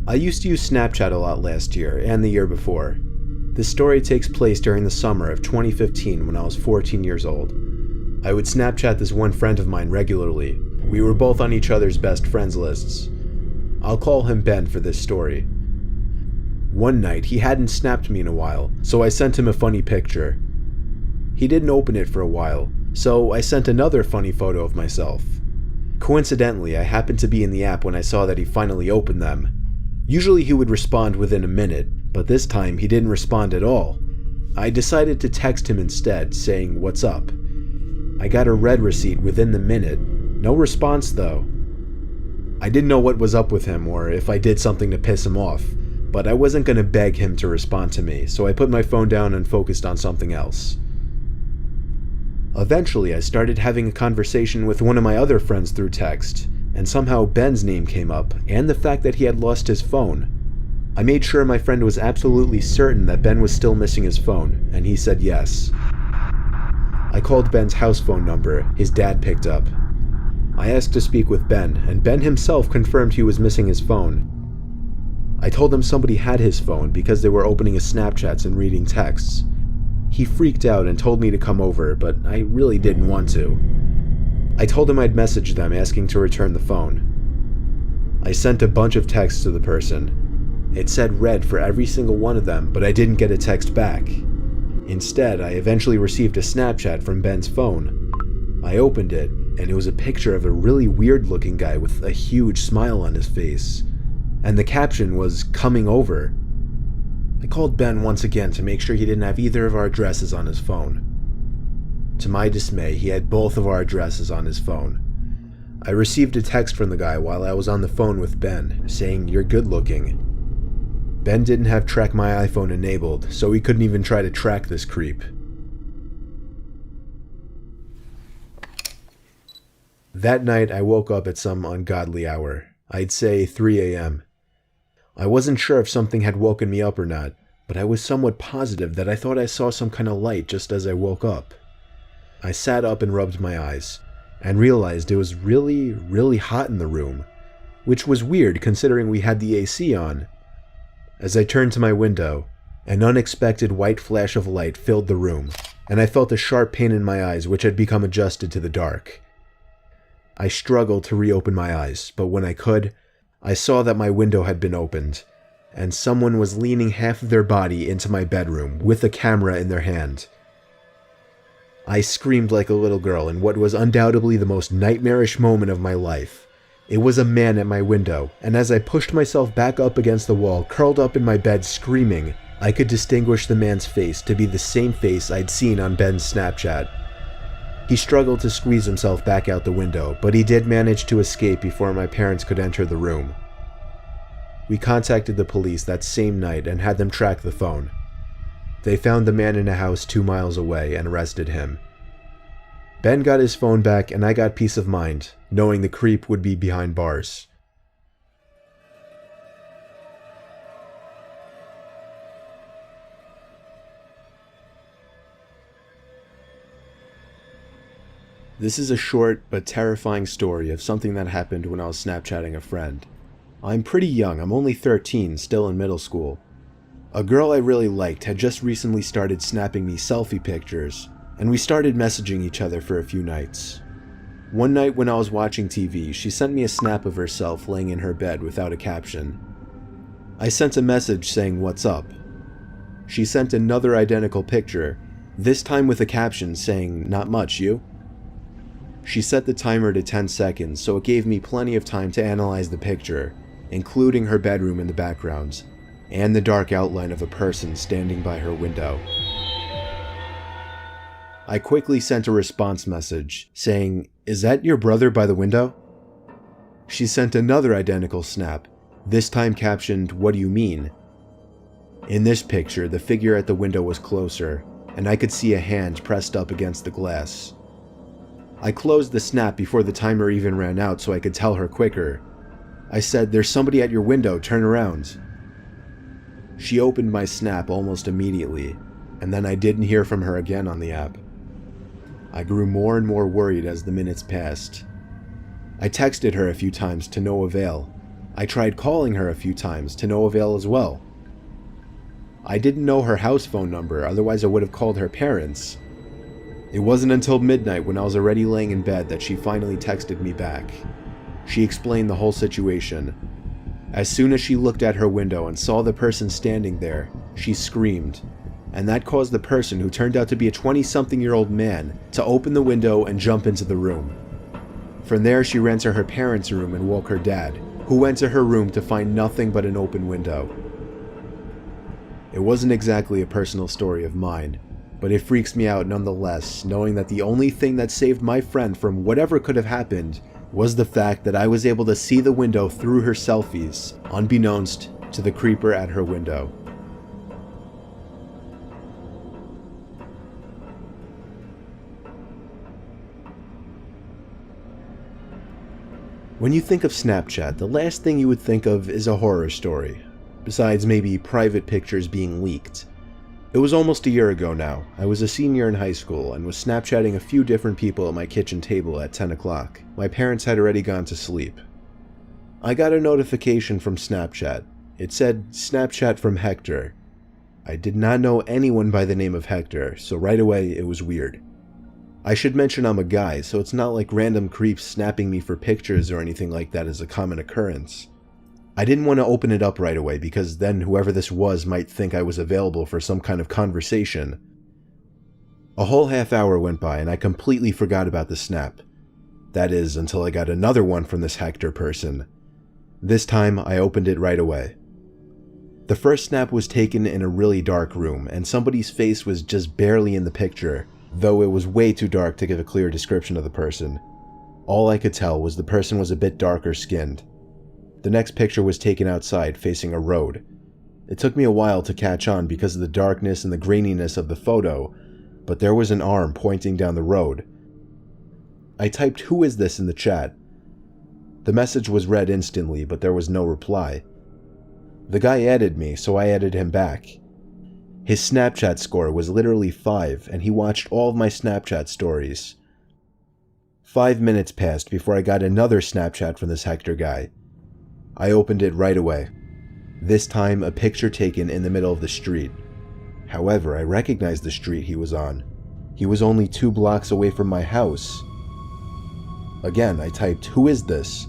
I used to use Snapchat a lot last year and the year before. This story takes place during the summer of 2015 when I was 14 years old. I would Snapchat this one friend of mine regularly. We were both on each other's best friends lists. I'll call him Ben for this story. One night, he hadn't snapped me in a while, so I sent him a funny picture. He didn't open it for a while, so I sent another funny photo of myself. Coincidentally, I happened to be in the app when I saw that he finally opened them. Usually he would respond within a minute, but this time he didn't respond at all. I decided to text him instead, saying, "What's up?" I got a red receipt within the minute. No response though. I didn't know what was up with him or if I did something to piss him off, but I wasn't going to beg him to respond to me, so I put my phone down and focused on something else. Eventually, I started having a conversation with one of my other friends through text, and somehow Ben's name came up, and the fact that he had lost his phone. I made sure my friend was absolutely certain that Ben was still missing his phone, and he said yes. I called Ben's house phone number. His dad picked up. I asked to speak with Ben, and Ben himself confirmed he was missing his phone. I told him somebody had his phone because they were opening his Snapchats and reading texts. He freaked out and told me to come over, but I really didn't want to. I told him I'd message them asking to return the phone. I sent a bunch of texts to the person. It said read for every single one of them, but I didn't get a text back. Instead, I eventually received a Snapchat from Ben's phone. I opened it, and it was a picture of a really weird-looking guy with a huge smile on his face. And the caption was, "Coming over." I called Ben once again to make sure he didn't have either of our addresses on his phone. To my dismay, he had both of our addresses on his phone. I received a text from the guy while I was on the phone with Ben, saying, "You're good looking." Ben didn't have Track My iPhone enabled, so he couldn't even try to track this creep. That night, I woke up at some ungodly hour. I'd say 3 a.m. I wasn't sure if something had woken me up or not, but I was somewhat positive that I thought I saw some kind of light just as I woke up. I sat up and rubbed my eyes, and realized it was really, really hot in the room, which was weird considering we had the AC on. As I turned to my window, an unexpected white flash of light filled the room, and I felt a sharp pain in my eyes which had become adjusted to the dark. I struggled to reopen my eyes, but when I could, I saw that my window had been opened, and someone was leaning half of their body into my bedroom with a camera in their hand. I screamed like a little girl in what was undoubtedly the most nightmarish moment of my life. It was a man at my window, and as I pushed myself back up against the wall, curled up in my bed screaming, I could distinguish the man's face to be the same face I'd seen on Ben's Snapchat. He struggled to squeeze himself back out the window, but he did manage to escape before my parents could enter the room. We contacted the police that same night and had them track the phone. They found the man in a house 2 miles away and arrested him. Ben got his phone back and I got peace of mind, knowing the creep would be behind bars. This is a short but terrifying story of something that happened when I was Snapchatting a friend. I'm pretty young, I'm only 13, still in middle school. A girl I really liked had just recently started snapping me selfie pictures, and we started messaging each other for a few nights. One night when I was watching TV, she sent me a snap of herself laying in her bed without a caption. I sent a message saying "What's up?" She sent another identical picture, this time with a caption saying "Not much, you?" She set the timer to 10 seconds, so it gave me plenty of time to analyze the picture, including her bedroom in the background, and the dark outline of a person standing by her window. I quickly sent a response message, saying, "Is that your brother by the window?" She sent another identical snap, this time captioned, "What do you mean?" In this picture, the figure at the window was closer, and I could see a hand pressed up against the glass. I closed the snap before the timer even ran out so I could tell her quicker. I said, "There's somebody at your window, turn around." She opened my snap almost immediately, and then I didn't hear from her again on the app. I grew more and more worried as the minutes passed. I texted her a few times to no avail. I tried calling her a few times to no avail as well. I didn't know her house phone number, otherwise I would have called her parents. It wasn't until midnight when I was already laying in bed that she finally texted me back. She explained the whole situation. As soon as she looked at her window and saw the person standing there, she screamed, and that caused the person, who turned out to be a 20-something-year-old man, to open the window and jump into the room. From there, she ran to her parents' room and woke her dad, who went to her room to find nothing but an open window. It wasn't exactly a personal story of mine, but it freaks me out nonetheless, knowing that the only thing that saved my friend from whatever could have happened was the fact that I was able to see the window through her selfies, unbeknownst to the creeper at her window. When you think of Snapchat, the last thing you would think of is a horror story, besides maybe private pictures being leaked. It was almost a year ago now. I was a senior in high school and was Snapchatting a few different people at my kitchen table at 10 o'clock. My parents had already gone to sleep. I got a notification from Snapchat. It said, "Snapchat from Hector." I did not know anyone by the name of Hector, so right away it was weird. I should mention I'm a guy, so it's not like random creeps snapping me for pictures or anything like that is a common occurrence. I didn't want to open it up right away because then whoever this was might think I was available for some kind of conversation. A whole half hour went by and I completely forgot about the snap. That is, until I got another one from this Hector person. This time I opened it right away. The first snap was taken in a really dark room and somebody's face was just barely in the picture, though it was way too dark to give a clear description of the person. All I could tell was the person was a bit darker skinned. The next picture was taken outside, facing a road. It took me a while to catch on because of the darkness and the graininess of the photo, but there was an arm pointing down the road. I typed "Who is this?" in the chat. The message was read instantly, but there was no reply. The guy added me, so I added him back. His Snapchat score was literally 5, and he watched all of my Snapchat stories. 5 minutes passed before I got another Snapchat from this Hector guy. I opened it right away. This time, a picture taken in the middle of the street. However, I recognized the street he was on. He was only 2 blocks away from my house. Again, I typed, "Who is this?"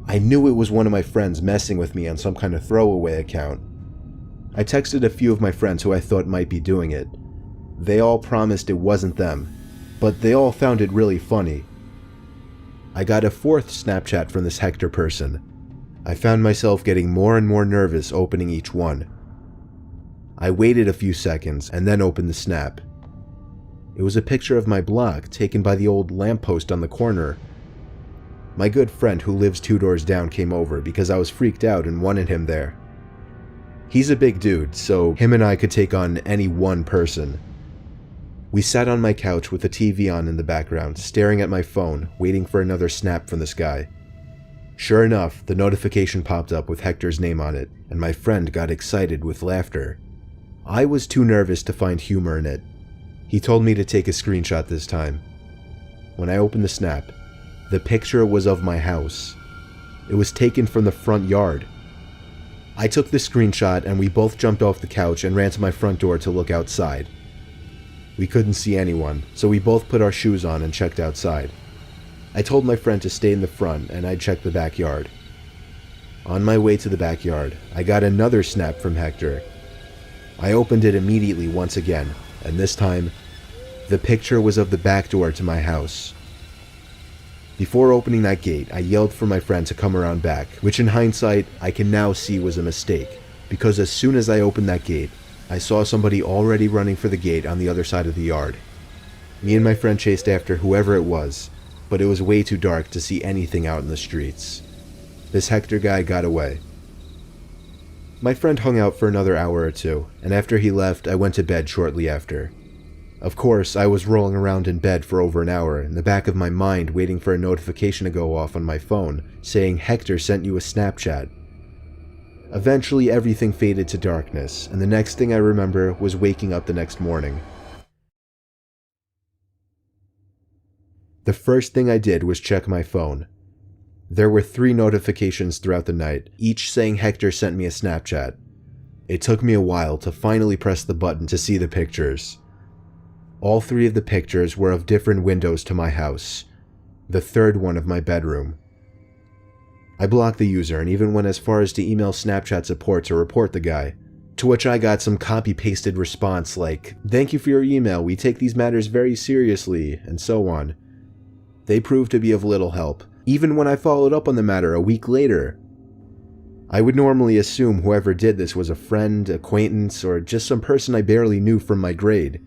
I knew it was one of my friends messing with me on some kind of throwaway account. I texted a few of my friends who I thought might be doing it. They all promised it wasn't them, but they all found it really funny. I got a 4th Snapchat from this Hector person. I found myself getting more and more nervous opening each one. I waited a few seconds and then opened the snap. It was a picture of my block taken by the old lamppost on the corner. My good friend who lives 2 doors down came over because I was freaked out and wanted him there. He's a big dude, so him and I could take on any one person. We sat on my couch with the TV on in the background, staring at my phone, waiting for another snap from this guy. Sure enough, the notification popped up with Hector's name on it, and my friend got excited with laughter. I was too nervous to find humor in it. He told me to take a screenshot this time. When I opened the snap, the picture was of my house. It was taken from the front yard. I took the screenshot and we both jumped off the couch and ran to my front door to look outside. We couldn't see anyone, so we both put our shoes on and checked outside. I told my friend to stay in the front and I'd check the backyard. On my way to the backyard, I got another snap from Hector. I opened it immediately once again, and this time, the picture was of the back door to my house. Before opening that gate, I yelled for my friend to come around back, which in hindsight, I can now see was a mistake, because as soon as I opened that gate, I saw somebody already running for the gate on the other side of the yard. Me and my friend chased after whoever it was, but it was way too dark to see anything out in the streets. This Hector guy got away. My friend hung out for another hour or two, and after he left, I went to bed shortly after. Of course, I was rolling around in bed for over an hour, in the back of my mind waiting for a notification to go off on my phone, saying Hector sent you a Snapchat. Eventually, everything faded to darkness, and the next thing I remember was waking up the next morning. The first thing I did was check my phone. There were 3 notifications throughout the night, each saying Hector sent me a Snapchat. It took me a while to finally press the button to see the pictures. All 3 of the pictures were of different windows to my house, the 3rd one of my bedroom. I blocked the user and even went as far as to email Snapchat support to report the guy, to which I got some copy-pasted response like, "Thank you for your email, we take these matters very seriously," and so on. They proved to be of little help, even when I followed up on the matter a week later. I would normally assume whoever did this was a friend, acquaintance, or just some person I barely knew from my grade.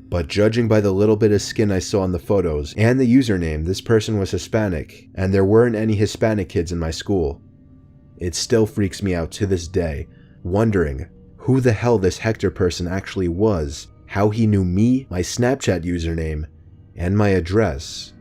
But judging by the little bit of skin I saw in the photos and the username, this person was Hispanic, and there weren't any Hispanic kids in my school. It still freaks me out to this day, wondering who the hell this Hector person actually was, how he knew me, my Snapchat username, and my address.